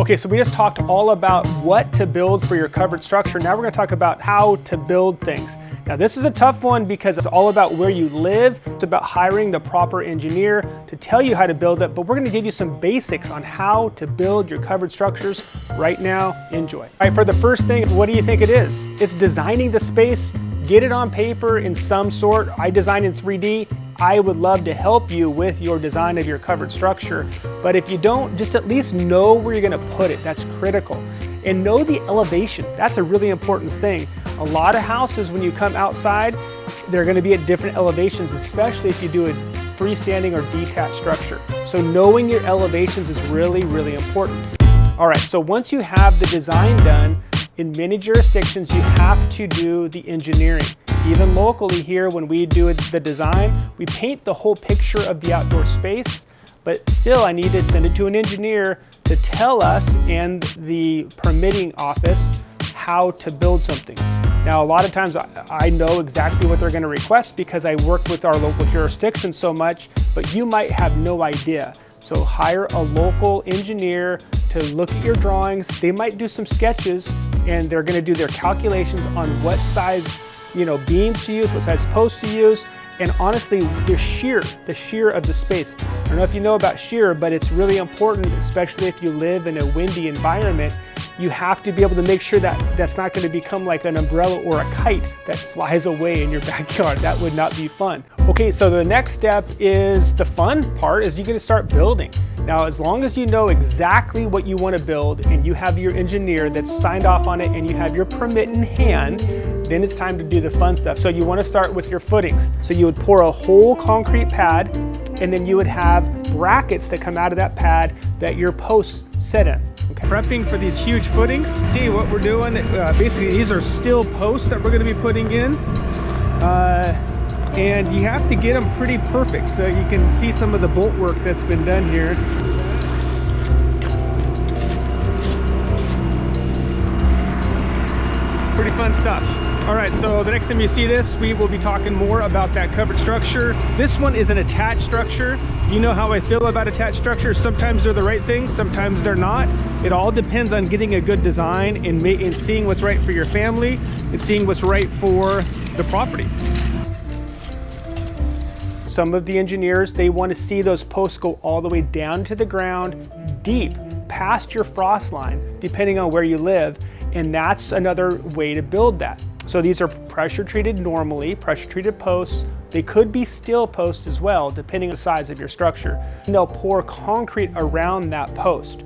Okay, so we just talked all about what to build for your covered structure. Now we're going to talk about how to build things. Now this is a tough one because it's all about where you live. It's about hiring the proper engineer to tell you how to build it, but we're going to give you some basics on how to build your covered structures right now. Enjoy. All right, for the first thing, what do you think it is? It's designing the space, get it on paper in some sort. I design in 3D. I would love to help you with your design of your covered structure. But if you don't, just at least know where you're gonna put it. That's critical. And know the elevation. That's a really important thing. A lot of houses, when you come outside, they're gonna be at different elevations, especially if you do a freestanding or detached structure. So knowing your elevations is really, really important. All right, so once you have the design done, in many jurisdictions, you have to do the engineering. Even locally here, when we do the design, we paint the whole picture of the outdoor space, but still I need to send it to an engineer to tell us and the permitting office how to build something. Now, a lot of times I know exactly what they're going to request because I work with our local jurisdiction so much, but you might have no idea. So hire a local engineer to look at your drawings. They might do some sketches and they're going to do their calculations on what size beams to use, what size posts to use, and honestly, the shear of the space. I don't know if you know about shear, but it's really important, especially if you live in a windy environment. You have to be able to make sure that that's not going to become like an umbrella or a kite that flies away in your backyard. That would not be fun. Okay, so the next step is the fun part, is you're going to start building. Now, as long as you know exactly what you want to build and you have your engineer that's signed off on it and you have your permit in hand, then it's time to do the fun stuff. So you want to start with your footings. So you would pour a whole concrete pad, and then you would have brackets that come out of that pad that your posts sit in. Okay. Prepping for these huge footings. See what we're doing. Basically, these are steel posts that we're going to be putting in. And you have to get them pretty perfect, so you can see some of the bolt work that's been done here. Pretty fun stuff. All right, so the next time you see this, we will be talking more about that covered structure. This one is an attached structure. You know how I feel about attached structures. Sometimes they're the right thing, sometimes they're not. It all depends on getting a good design and seeing what's right for your family and seeing what's right for the property. Some of the engineers, they want to see those posts go all the way down to the ground, deep, past your frost line, depending on where you live. And that's another way to build that. So these are pressure treated normally, pressure treated posts. They could be steel posts as well, depending on the size of your structure. And they'll pour concrete around that post.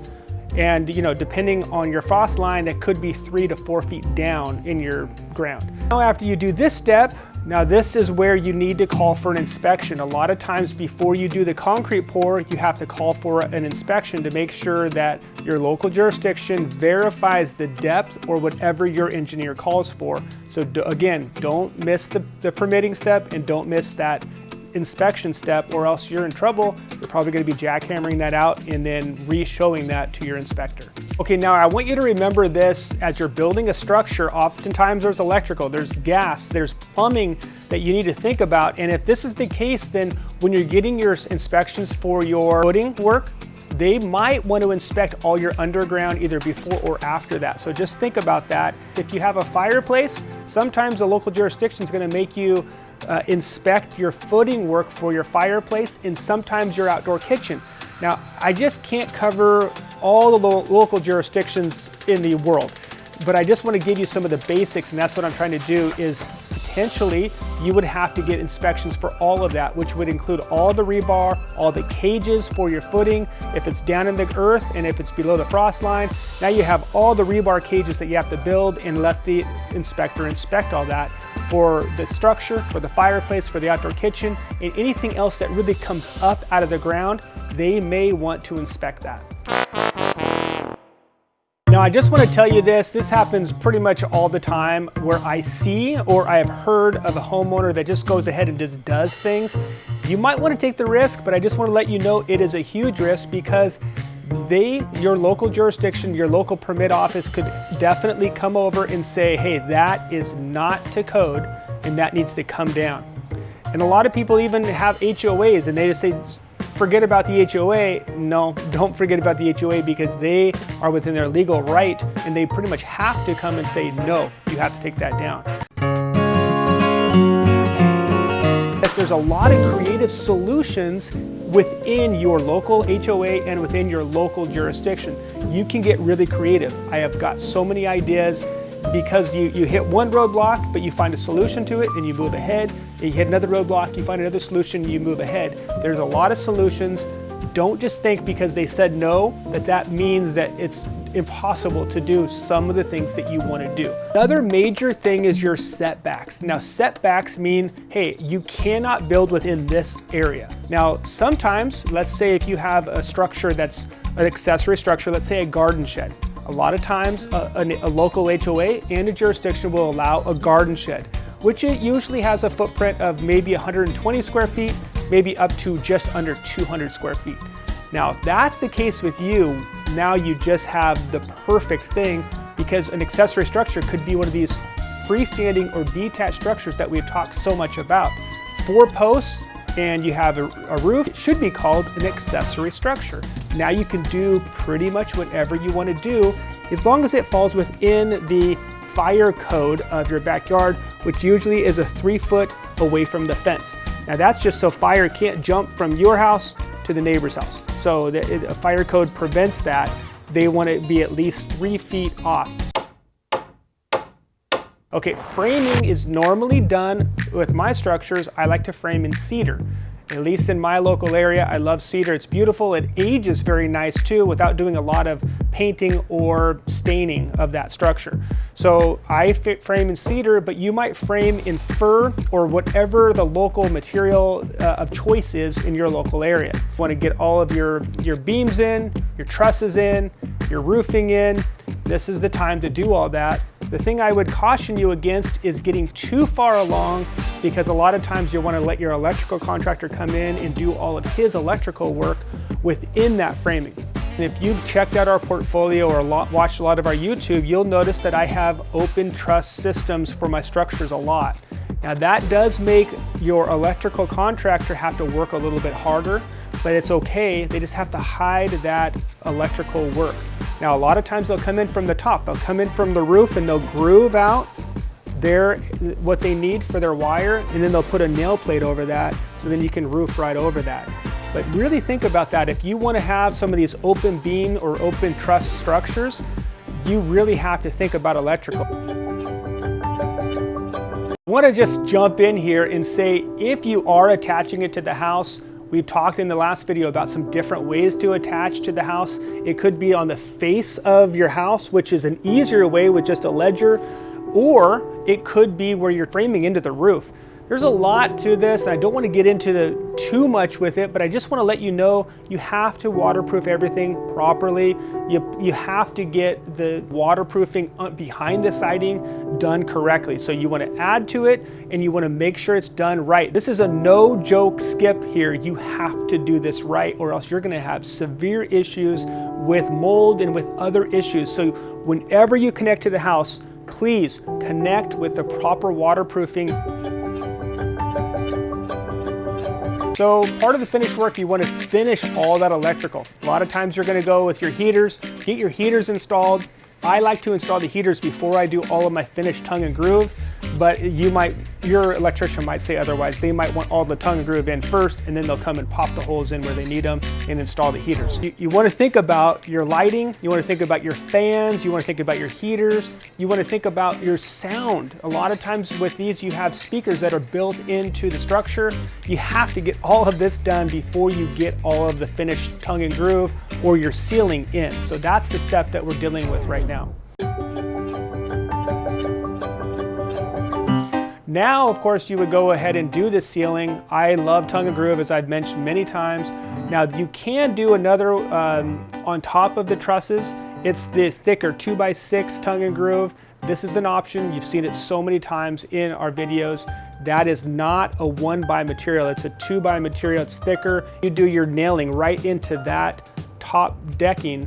And depending on your frost line, that could be 3 to 4 feet down in your ground. Now, after you do this step, now this is where you need to call for an inspection. A lot of times before you do the concrete pour, you have to call for an inspection to make sure that your local jurisdiction verifies the depth or whatever your engineer calls for. So again, don't miss the permitting step and don't miss that inspection step, or else you're in trouble. You're probably going to be jackhammering that out and then re-showing that to your inspector. Okay, now I want you to remember this as you're building a structure. Oftentimes there's electrical, there's gas, there's plumbing that you need to think about. And if this is the case, then when you're getting your inspections for your footing work, they might want to inspect all your underground either before or after that. So just think about that. If you have a fireplace, sometimes the local jurisdiction is going to make you inspect your footing work for your fireplace and sometimes your outdoor kitchen. Now, I just can't cover all the local jurisdictions in the world, but I just want to give you some of the basics, and that's what I'm trying to do. Is potentially you would have to get inspections for all of that, which would include all the rebar, all the cages for your footing, if it's down in the earth and if it's below the frost line. Now you have all the rebar cages that you have to build and let the inspector inspect all that for the structure, for the fireplace, for the outdoor kitchen, and anything else that really comes up out of the ground. They may want to inspect that. Now, I just want to tell you this happens pretty much all the time where I see or I have heard of a homeowner that just goes ahead and just does things. You might want to take the risk, but I just want to let you know it is a huge risk because your local jurisdiction, your local permit office could definitely come over and say, hey, that is not to code and that needs to come down. And a lot of people even have HOAs and they just say, forget about the HOA. No, don't forget about the HOA, because they are within their legal right and they pretty much have to come and say, no, you have to take that down. There's a lot of creative solutions within your local HOA and within your local jurisdiction. You can get really creative. I have got so many ideas because you hit one roadblock, but you find a solution to it and you move ahead. You hit another roadblock, you find another solution, you move ahead. There's a lot of solutions. Don't just think because they said no that means that it's impossible to do some of the things that you want to do. Another major thing is your setbacks. Now, setbacks mean, hey, you cannot build within this area. Now, sometimes, let's say if you have a structure that's an accessory structure, let's say a garden shed. A lot of times a local HOA and a jurisdiction will allow a garden shed, which it usually has a footprint of maybe 120 square feet, maybe up to just under 200 square feet. Now, if that's the case with you, now you just have the perfect thing, because an accessory structure could be one of these freestanding or detached structures that we've talked so much about. 4 posts and you have a roof. It should be called an accessory structure. Now you can do pretty much whatever you want to do, as long as it falls within the fire code of your backyard, which usually is a 3 foot away from the fence. Now that's just so fire can't jump from your house to the neighbor's house. So a fire code prevents that. They want to be at least 3 feet off. Okay, framing is normally done with my structures. I like to frame in cedar. At least in my local area, I love cedar. It's beautiful. It ages very nice too, without doing a lot of painting or staining of that structure. So I frame in cedar, but you might frame in fir or whatever the local material of choice is in your local area. You want to get all of your beams in, your trusses in, your roofing in. This is the time to do all that. The thing I would caution you against is getting too far along, because a lot of times you want to let your electrical contractor come in and do all of his electrical work within that framing. And if you've checked out our portfolio or watched a lot of our YouTube, you'll notice that I have open truss systems for my structures a lot. Now that does make your electrical contractor have to work a little bit harder, but it's okay. They just have to hide that electrical work. Now a lot of times they'll come in from the top. They'll come in from the roof and they'll groove out what they need for their wire, and then they'll put a nail plate over that, so then you can roof right over that. But really think about that. If you want to have some of these open beam or open truss structures, you really have to think about electrical. I want to just jump in here and say, if you are attaching it to the house, we've talked in the last video about some different ways to attach to the house. It could be on the face of your house, which is an easier way with just a ledger, or it could be where you're framing into the roof. There's a lot to this, and I don't want to get into too much with it, but I just want to let you know you have to waterproof everything properly. You have to get the waterproofing behind the siding done correctly. So you want to add to it, and you want to make sure it's done right. This is a no joke skip here. You have to do this right, or else you're going to have severe issues with mold and with other issues. So whenever you connect to the house, please connect with the proper waterproofing. So part of the finish work, you want to finish all that electrical. A lot of times you're going to go with your heaters, get your heaters installed. I like to install the heaters before I do all of my finished tongue and groove, but your electrician might say otherwise. They might want all the tongue and groove in first, and then they'll come and pop the holes in where they need them and install the heaters. You want to think about your lighting, you want to think about your fans, you want to think about your heaters, you want to think about your sound. A lot of times with these, you have speakers that are built into the structure. You have to get all of this done before you get all of the finished tongue and groove or your ceiling in. So that's the step that we're dealing with right now. Now, of course, you would go ahead and do the ceiling. I love tongue and groove, as I've mentioned many times. Now, you can do another on top of the trusses. It's the thicker 2x6 tongue and groove. This is an option. You've seen it so many times in our videos. That is not a 1x material. It's a 2x material. It's thicker. You do your nailing right into that top decking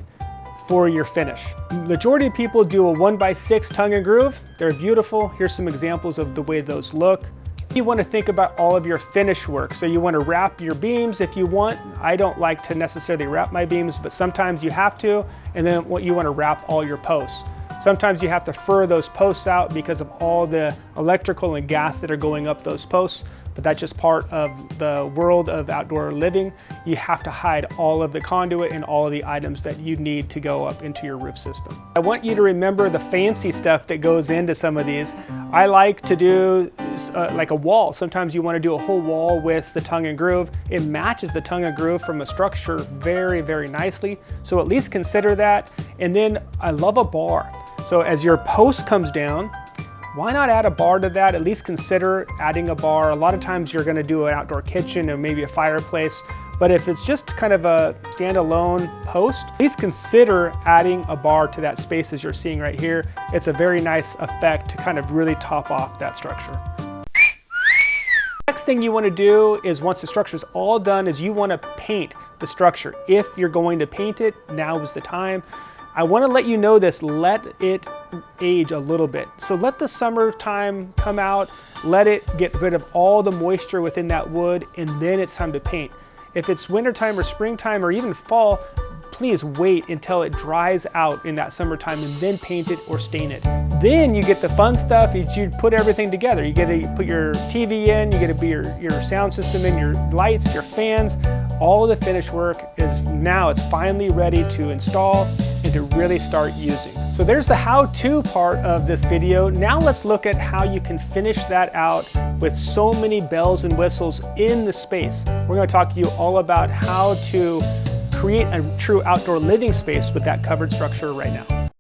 for your finish. Majority of people do a 1x6 tongue and groove. They're beautiful. Here's some examples of the way those look. You want to think about all of your finish work. So you want to wrap your beams if you want. I don't like to necessarily wrap my beams, but sometimes you have to. And then you want to wrap all your posts. Sometimes you have to fur those posts out because of all the electrical and gas that are going up those posts, but that's just part of the world of outdoor living. You have to hide all of the conduit and all of the items that you need to go up into your roof system. I want you to remember the fancy stuff that goes into some of these. I like to do like a wall. Sometimes you want to do a whole wall with the tongue and groove. It matches the tongue and groove from a structure very, very nicely. So at least consider that. And then I love a bar. So as your post comes down, why not add a bar to that? At least consider adding a bar. A lot of times you're gonna do an outdoor kitchen or maybe a fireplace, but if it's just kind of a standalone post, please consider adding a bar to that space as you're seeing right here. It's a very nice effect to kind of really top off that structure. Next thing you want to do is, once the structure is all done, is you want to paint the structure. If you're going to paint it, now is the time. I want to let you know this, let it age a little bit. So let the summertime come out, let it get rid of all the moisture within that wood, and then it's time to paint. If it's wintertime or springtime or even fall, please wait until it dries out in that summertime and then paint it or stain it. Then you get the fun stuff, you put everything together. You get to put your TV in, you get to put your sound system in, your lights, your fans. All the finished work is now, it's finally ready to install and to really start using. So there's the how-to part of this video. Now let's look at how you can finish that out with so many bells and whistles in the space. We're going to talk to you all about how to create a true outdoor living space with that covered structure right now.